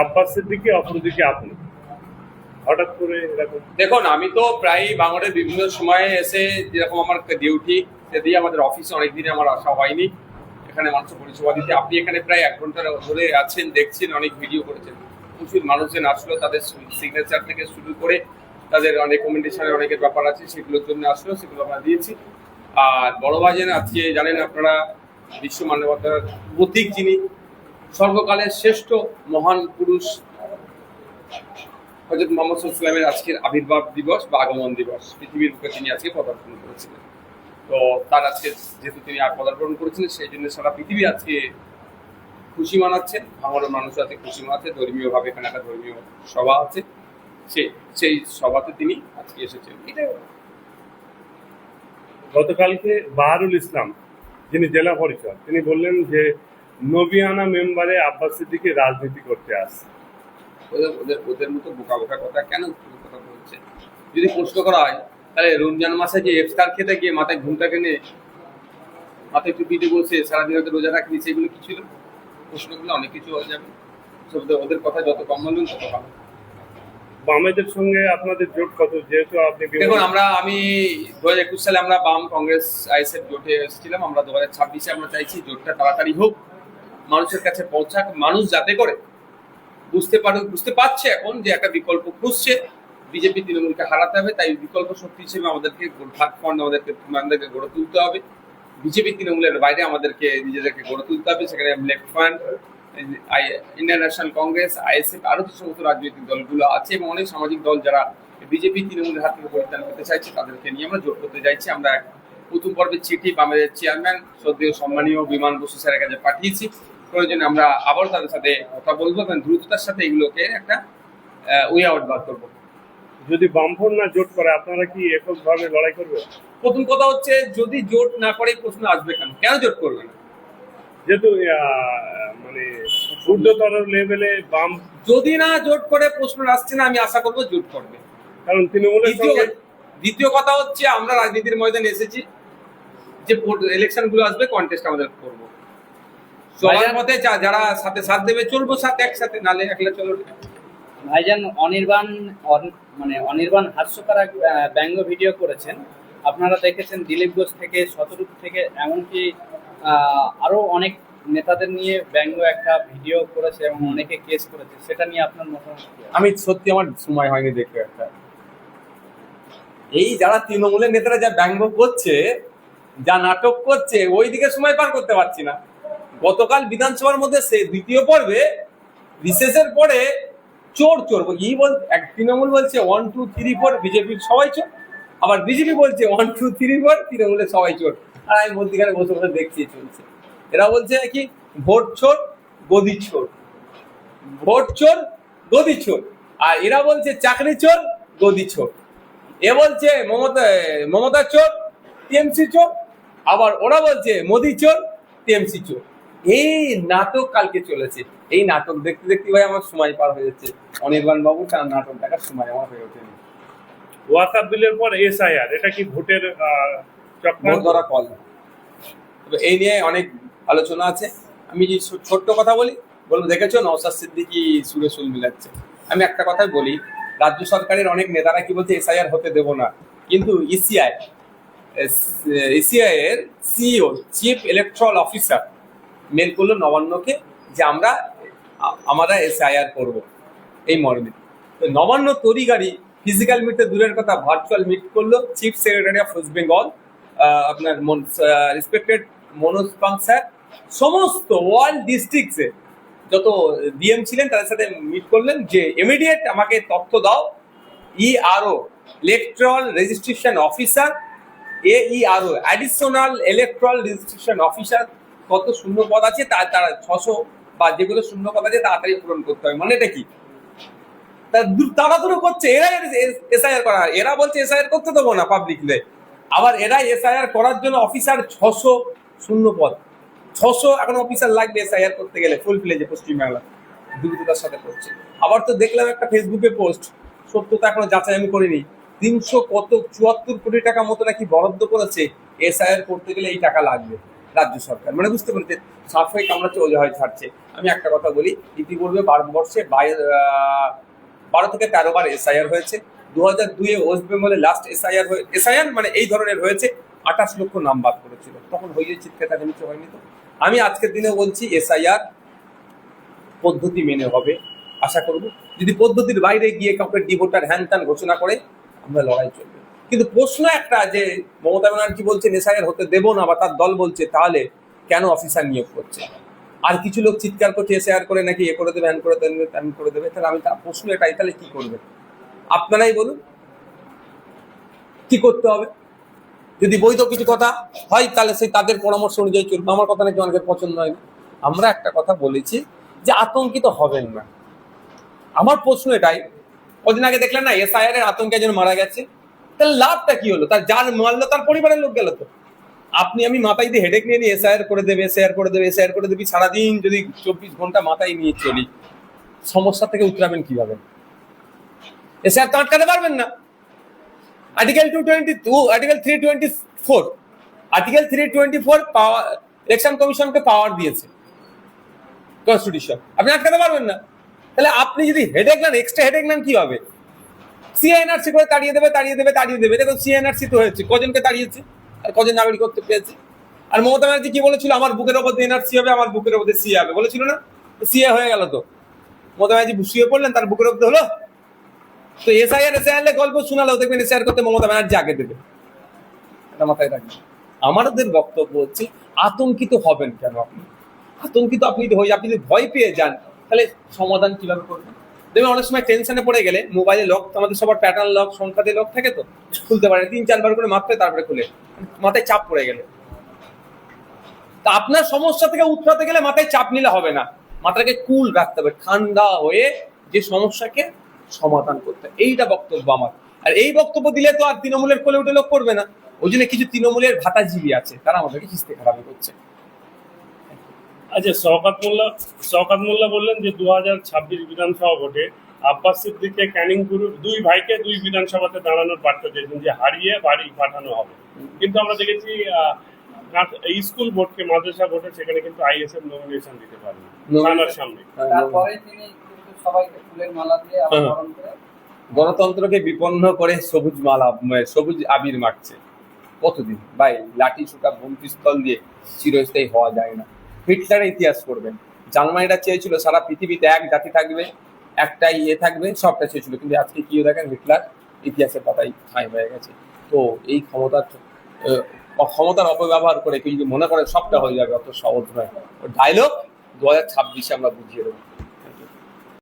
আব্বাস সিদ্দিকী, অপরদিকে আপনি, হঠাৎ করে এরকম? দেখুন, আমি তো প্রায় বাংলার বিভিন্ন সময়ে এসে যেরকম আমার ডিউটি সেদিকে আমাদের অফিসে অনেকদিনে আমার আসা হয়নি এখানে মানুষ পরিষেবা দিতে। আপনি এখানে প্রায় 1 ঘন্টা ধরে আছেন, দেখছেন, অনেক ভিডিও করেছেন, প্রচুর মানুষজন আসলো, তাদের সিগনেচার থেকে শুরু করে তাদের রেকমেন্ডেশনের অনেকের ব্যাপার আছে, সেগুলোর জন্য আসলো, সেগুলো আমরা দিয়েছি। আর বড় ভাইজান আজকে জানেন আপনারা বিশ্ব মানবতার প্রতীক, যিনি সর্বকালের শ্রেষ্ঠ মহান পুরুষ হযরত মুহাম্মদ সাল্লাল্লাহু আলাইহি ওয়াসাল্লামের আজকের আবির্ভাব দিবস বা আগমন দিবস, পৃথিবীর বুকে তিনি আজকে পদার্পণ করেছিলেন। তো তার আজকে যেহেতু তিনি পদার্পণ করেছিলেন, সেই জন্য সারা পৃথিবী আজকে খুশি মানাচ্ছেন, ভাঙনের মানুষ আজকে খুশি মানাচ্ছে। ধর্মীয়ভাবে এখানে একটা ধর্মীয় সভা আছে, সেই সভাতে তিনি আজকে এসেছেন। গতকালকে বাহারুল ইসলাম, যিনি জেলা পরিষদ, তিনি বললেন যে নবিয়ানা মেম্বারে আব্বাস সিদ্দিকী রাজনীতি করতে আসছে। ওদের মতো বোকা বোকা কথা কেন কথা বলছে? যদি প্রশ্ন করা হয় তাহলে রমজান মাসে যে ইফতার খেতে গিয়ে মাথায় ঘুমটা টেনে মাথায় টুপিতে বসে সারাদিন হয়তো রোজা রাখনি, সেগুলো কি ছিল? প্রশ্নগুলো অনেক কিছু হয়ে যাবে। ওদের কথা যত কম বলবেন তত ভালো। বামেদের সঙ্গে আপনাদের জোট কত? যেহেতু আপনি দেখুন, আমি 2021 সালে আমরা বাম কংগ্রেস আইএসএফ জোটে এসেছিলাম। আমরা 2026-এ আমরা চাইছি জোটটা তাড়াতাড়ি হোক, মানুষের কাছে পৌঁছাক, মানুষ যাতে করে বুঝতে পারছে এখন যে একটা বিকল্প খুঁজছে, বিজেপি তৃণমূলকে হারাতে হবে, তাই বিকল্প শক্তি হিসেবে আমাদেরকে আমাদেরকে গড়ে তুলতে হবে। বিজেপি তৃণমূলের বাইরে আমাদেরকে নিজেদেরকে গড়ে তুলতে হবে। সেখানে left front, Indian national Congress, ISF, আরো যে সমস্ত রাজনৈতিক দলগুলো আছে এবং অনেক সামাজিক দল যারা বিজেপি তৃণমূলের হাত থেকে পরিত্রাণ করতে চাইছে, তাদেরকে নিয়ে আমরা জোট করতে চাইছি। আমরা প্রথম পর্বের চিঠি বামের চেয়ারম্যান শ্রদ্ধেয় সম্মানীয় বিমান বসু স্যারের কাছে পাঠিয়েছি। প্রয়োজনে আমরা আবার তাদের সাথে কথা বলবো এবং দ্রুততার সাথে এগুলোকে একটা ওয়ে আউট বার করবো। যদি বামফ্রন্ট না জোট করে, আপনারা কি এককভাবে লড়াই করবেন? প্রথম কথা হচ্ছে, যদি জোট না করে প্রশ্ন আসবে কেন জোট করবে না? যেহেতু মানে ঊর্ধ্বতর লেভেলে বাম যদি না জোট করে প্রশ্ন আসছে না, আমি আশা করবো জোট করবে। কারণ তৃণমূলের সঙ্গে দ্বিতীয় কথা হচ্ছে, আমরা রাজনীতির ময়দানে এসেছি, যে ইলেকশন গুলো আসবে কন্টেস্ট আমাদের করবো। চলার পথে যারা সাথে সাথ দেবে চলবো, একসাথে, নালে একলা চলো। ভাইজান অনির্বাণ হাস্যকর এক ব্যঙ্গ ভিডিও করেছেন, আপনারা দেখেছেন। দিলীপ ঘোষ থেকে, শতরূপ থেকে, এমনকি আরো অনেক নেতাদের নিয়ে ব্যঙ্গ একটা ভিডিও করেছে এবং অনেকে কেস করেছে। সেটা নিয়ে আপনার মতামত কি? আমি সত্যি আমার সময় হয়নি দেখতে। একটা এই যারা তৃণমূলের নেতারা যা ব্যঙ্গ করছে, যা নাটক করছে, ওই দিকে সময় পার করতে পারছি না। গতকাল বিধানসভার মধ্যে দ্বিতীয় পর্বে রিসেসের পরে চোর এক তৃণমূল বলছে 1 2 3 4 বিজেপির সবাই চোর, আবার বিজেপি বলছে 1 2 3 4 তৃণমূলের সবাই চোর। আর আমি মধ্যখানে বসে বসে দেখছি চলছে। এরা বলছে কি ভোট চোর গদি চোর, ভোট চোর গদি চোর, আর এরা বলছে চাকরি চোর গদি চোর। এ বলছে মমতা চোর, টিএমসি চোর, আবার ওরা বলছে মোদি চোর, টিএমসি চোর। এই নাটক কালকে চলেছে। এই নাটক দেখতে দেখতে ভাই আমার সময় পার হয়ে যাচ্ছে। অনির্বাণ বাবু তার নাটক দেখার সময় আমার হয়ে ওঠেনি। ওয়াকাফ বিলের পর এসআইআর, এটা কি ভোটের চক্রান্ত? ধরা কল। তবে এই নিয়ে অনেক আলোচনা আছে। আমি যে ছোট্ট কথা বলবো, দেখেছো নওশাদ সিদ্দিকী সুরে সুর মিলাচ্ছে। আমি একটা কথাই বলি, রাজ্য সরকারের অনেক নেতারা কি বলছে এসআইআর হতে দেবো না, কিন্তু ইসিআই এর CEO, chief electoral officer, mail করলো নবান্নকে যে আমরা এসআইআর করবো এই মর্মে। নবান্ন তড়িগাড়ি ফিজিক্যাল মিট দূরের কথা, ভার্চুয়াল মিট করলো chief secretary of West Bengal, আপনার রেসপেক্টেড মনোজ পাং স্যার, সমস্ত ওয়ার্ল্ড ডিস্ট্রিক্টসে যত ডিএম ছিলেন তাদের সাথে মিট করলেন যে ইমিডিয়েট আমাকে তথ্য দাও। ERO, electoral registration officer, AERO, additional electoral registration officer, কত শূন্য পদ আছে তারা 600 বা যেগুলো শূন্য পদ আছে তাড়াতাড়ি পূরণ করতে হবে। মানে এটা কি তাড়াতাড়ি করছে এরা এসআইআর করা। এরা বলছে এসআইআর করতে দেবো না পাবলিকলে, আবার এরা এসআইআর করার জন্য অফিসার 600 শূন্য পদ, 600 এখন অফিসার লাগবে এসআইআর করতে গেলে ফুল ফ্লেজে পশ্চিমবাংলা, দ্রুততার সাথে করছে। আবার তো দেখলাম একটা ফেসবুকে পোস্ট, সত্যতা এখনো যাচাই আমি করিনি, 374 কোটি টাকা মতো নাকি বরাদ্দ করেছে এসআইআর করতে গেলে এই টাকা লাগবে। রাজ্য সরকার, মানে বুঝতে পেরেছে সাপ হয়ে কামড়াচ্ছে ওজা হয়ে ছাড়ছে। আমি একটা কথা বলি, ইতিপূর্বে ভারতবর্ষে 12 থেকে 13 বার এসআইআর হয়েছে। 2002-এ ওয়েস্ট বেঙ্গলে লাস্ট এসআইআর মানে এই ধরনের হয়েছে, 28 লক্ষ নাম বাদ করেছিল, তখন হয়ে চিৎকার কাটামিচি হয়নি তো। আমি আজকের দিনে বলছি এসআইআর পদ্ধতি মেনে হবে, আশা করব। যদি পদ্ধতির বাইরে গিয়ে কাউকে ডিভোটার হ্যান ত্যান ঘোষণা করে, আমরা লড়াই চলবে। কিন্তু প্রশ্ন একটা, যে মমতা ব্যানার্জি বলছেন এসআইআর হতে দেবো না, বা তার দল বলছে, তাহলে কেন অফিসার নিয়োগ করছে? আর কিছু লোক চিৎকার করছে এসআইআর করে নাকি এ করে দেবে, হ্যান করে দেবে, ত্যান করে দেবে। তাহলে আমি তার প্রশ্ন এটাই, তাহলে কি করবে? আপনারাই বলুন কি করতে হবে। যদি বৈধ কিছু কথা হয় তাহলে সেই তাদের পরামর্শ অনুযায়ী চলবে, আমার কথা নাকি অনেকের পছন্দ হয়নি। আমরা একটা কথা বলেছি যে আতঙ্কিত হবেন না। আমার প্রশ্ন এটাই, কদিন আগে দেখলেন না এসআইআর এর আতঙ্কে একজন মারা গেছে, তাহলে লাভটা কি হলো? তার যার মারলো তার পরিবারের লোক গেল তো। আপনি আমি মাথায় দিয়ে হেডেক নিয়ে এসআইআর করে দেবে, এসআইআর করে দেবে, এসআইআর করে দেবে, সারাদিন যদি 24 ঘন্টা মাথায় নিয়ে চলি, সমস্যা থেকে উতরাবেন কিভাবে? এসআইআর তো আটকাতে পারবেন না। আর্টিকেল 222, আর্টিকেল 324, আর্টিকেল 324 পাওয়ার, ইলেকশন কমিশনকে পাওয়ার দিয়েছে কনস্টিটিউশন, আপনি আটকাতে পারবেন না। তাহলে আপনি যদি হেডেক নেন, এক্সট্রা হেডেক নেন কি হবে? সিএনআরসি করে তাড়িয়ে দেবে। দেখুন সিএনআরসি তো হয়েছে, কজনকে তাড়িয়েছে আর কজন নাগরিকত্ব পেয়েছে। আর মমতা ব্যানার্জি কি বলেছিল, আমার বুকের ওপর এনআরসি হবে, আমার বুকের ওপর সিএ হবে, বলেছিল না? সিএ হয়ে গেল তো। মমতা ব্যানার্জি শুয়ে পড়লেন, তার বুকের ওপর হলো। তো এসআইআর গল্প শোনালেও দেখবেন এসআইআর করতে মমতা ব্যানার্জি আগে দেবে, এটা মাথায় রাখবেন। আমাদের বক্তব্য হচ্ছে আতঙ্কিত হবেন কেন? আপনি আতঙ্কিত আপনি যদি ভয় পেয়ে যান, তাহলে সমাধান কিভাবে করবেন? দেখবেন অনেক সময় টেনশনে পড়ে গেলে মোবাইলে লক, আমাদের সবার প্যাটার্ন লক, সংখ্যা দিয়ে লক থাকে তো, খুলতে পারে 3-4 বার করে মারতে, তারপরে খুলে, মাথায় চাপ পড়ে গেলে। তা আপনার সমস্যা থেকে উঠতে গেলে মাথায় চাপ নিলে হবে না, মাথাকে কুল রাখতে হবে, ঠান্ডা হয়ে যে সমস্যাকে সমাধান করতে। এইটা বক্তব্য আমার। আর এই বক্তব্য দিলে তো আর তৃণমূলের কোলে উঠে লোক করবে না। ওই জন্য কিছু তৃণমূলের ভাতাজীবী আছে, তারা আমাদেরকে কিস্তি খারাপি করছে। আচ্ছা, শওকত মোল্লা বললেন যে 2026 বিধানসভা ভোটে আব্বাস সিদ্দিককে, ক্যানিং গ্রুপ দুই ভাইকে 2 বিধানসভাতে দাঁড়ানোর বার্তা দিয়েছেন, যে হারিয়ে বাড়ি পাঠানো হবে। কিন্তু আমরা দেখেছি স্কুল ভোটকে, মাদ্রাসা ভোটে, সেখানে কিন্তু আইএসএফ নমিনেশন দিতে পারেন থানার সামনে। তারপরে তিনি কিন্তু সবাইকে ফুলের মালা দিয়ে বরণ করে গণতন্ত্রকে বিপন্ন করে সবুজ আবির মারছে। কতদিন ভাই? লাঠি সুটা বোম পিস্তল দিয়ে চিরস্থায়ী হওয়া যায় না। হিটলারের ইতিহাস করবেন, জার্মানিরা চেয়েছিল সারা পৃথিবীতে এক জাতি থাকবে, একটাই থাকবে, সবটা চেয়েছিল। কিন্তু আজকে কি দেখেন, হিটলার ইতিহাসের পাতায় ঠাঁই হয়ে গেছে। তো এই ক্ষমতার অপব্যবহার করে কেউ যদি মনে করে সবটা হয়ে যাবে, অত সহজ নয়। ডায়লগ 2026-এ আমরা বুঝিয়ে দেবো।